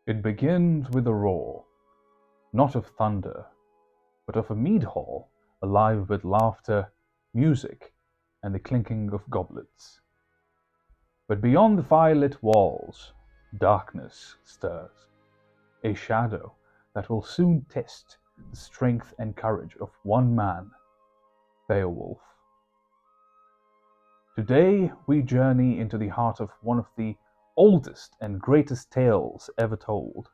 It begins with a roar, not of thunder, but of a mead hall alive with laughter, music, and the clinking of goblets. But beyond the firelit walls, darkness stirs, a shadow that will soon test the strength and courage of one man, Beowulf. Today we journey into the heart of one of the oldest and greatest tales ever told,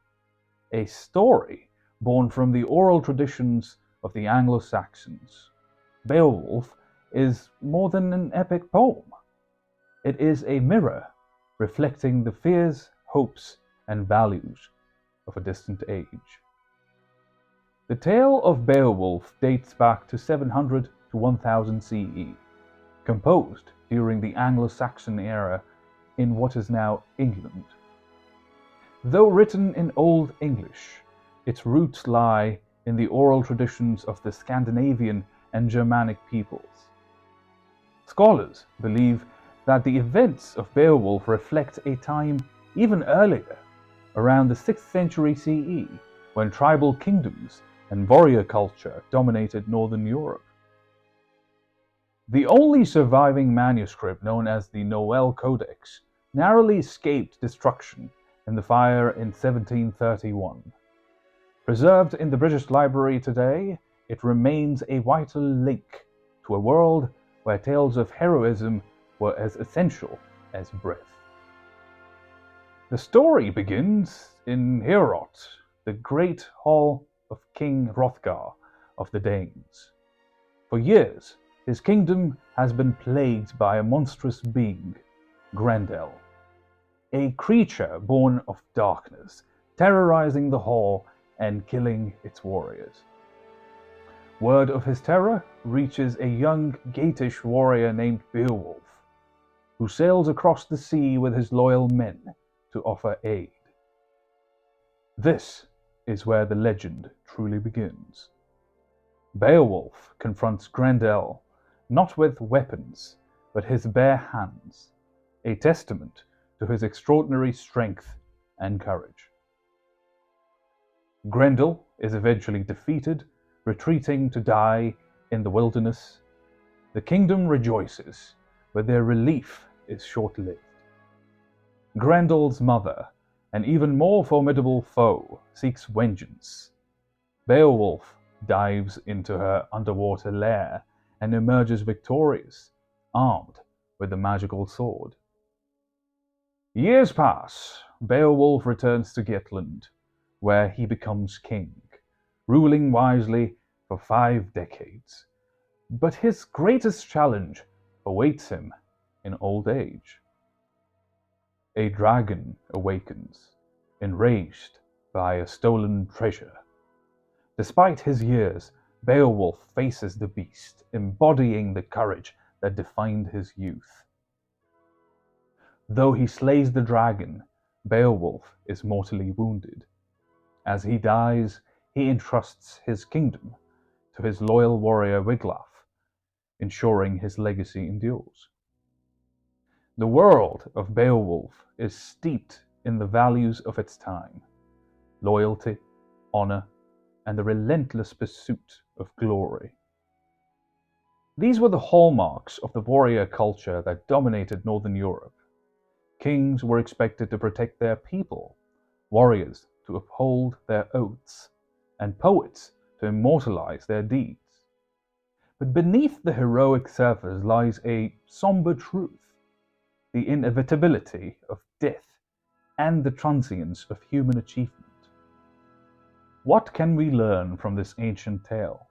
a story born from the oral traditions of the Anglo-Saxons. Beowulf is more than an epic poem. It is a mirror reflecting the fears, hopes, and values of a distant age. The tale of Beowulf dates back to 700 to 1000 CE, composed during the Anglo-Saxon era in what is now England. Though written in Old English, its roots lie in the oral traditions of the Scandinavian and Germanic peoples. Scholars believe that the events of Beowulf reflect a time even earlier, around the 6th century CE, when tribal kingdoms and warrior culture dominated Northern Europe. The only surviving manuscript, known as the Noel Codex, narrowly escaped destruction in the fire in 1731. Preserved in the British Library today, it remains a vital link to a world where tales of heroism were as essential as breath. The story begins in Heorot, the great hall of King Hrothgar of the Danes. For years, his kingdom has been plagued by a monstrous being, Grendel, a creature born of darkness, terrorizing the hall and killing its warriors. Word of his terror reaches a young Geatish warrior named Beowulf, who sails across the sea with his loyal men to offer aid. This is where the legend truly begins. Beowulf confronts Grendel not with weapons, but his bare hands, a testament to his extraordinary strength and courage. Grendel is eventually defeated, retreating to die in the wilderness. The kingdom rejoices, but their relief is short-lived. Grendel's mother, an even more formidable foe, seeks vengeance. Beowulf dives into her underwater lair and emerges victorious, armed with a magical sword. Years pass. Beowulf returns to Jutland, where he becomes king, ruling wisely for 5 decades. But his greatest challenge awaits him in old age. A dragon awakens, enraged by a stolen treasure. Despite his years, Beowulf faces the beast, embodying the courage that defined his youth. Though he slays the dragon, Beowulf is mortally wounded. As he dies, he entrusts his kingdom to his loyal warrior Wiglaf, ensuring his legacy endures. The world of Beowulf is steeped in the values of its time: loyalty, honor, and the relentless pursuit of glory. These were the hallmarks of the warrior culture that dominated Northern Europe. Kings were expected to protect their people, warriors to uphold their oaths, and poets to immortalize their deeds. But beneath the heroic surface lies a somber truth: the inevitability of death and the transience of human achievement. What can we learn from this ancient tale?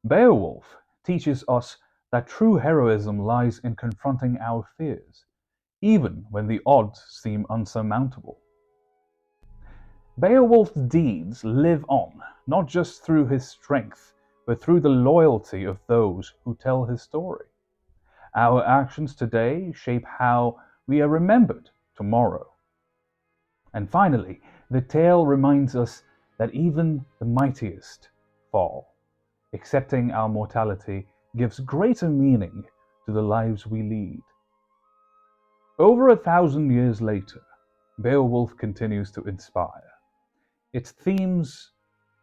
Beowulf teaches us that true heroism lies in confronting our fears, even when the odds seem unsurmountable. Beowulf's deeds live on, not just through his strength, but through the loyalty of those who tell his story. Our actions today shape how we are remembered tomorrow. And finally, the tale reminds us that even the mightiest fall. Accepting our mortality gives greater meaning to the lives we lead. Over 1,000 years later, Beowulf continues to inspire. Its themes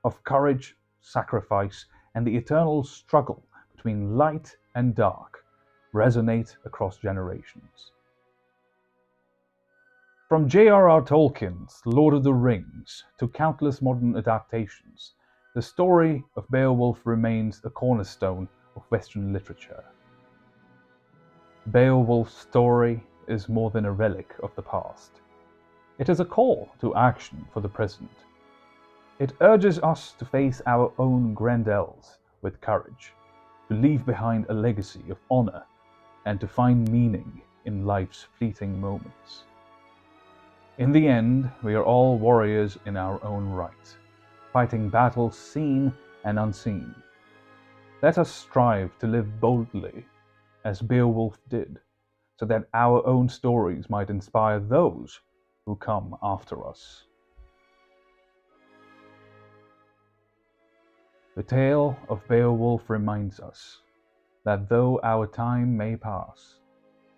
of courage, sacrifice, and the eternal struggle between light and dark resonate across generations. From J.R.R. Tolkien's Lord of the Rings to countless modern adaptations, the story of Beowulf remains a cornerstone of Western literature. Beowulf's story is more than a relic of the past. It is a call to action for the present. It urges us to face our own Grendels with courage, to leave behind a legacy of honor, and to find meaning in life's fleeting moments. In the end, we are all warriors in our own right, fighting battles seen and unseen. Let us strive to live boldly, as Beowulf did, so that our own stories might inspire those who come after us. The tale of Beowulf reminds us that though our time may pass,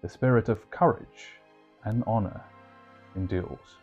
the spirit of courage and honor endures.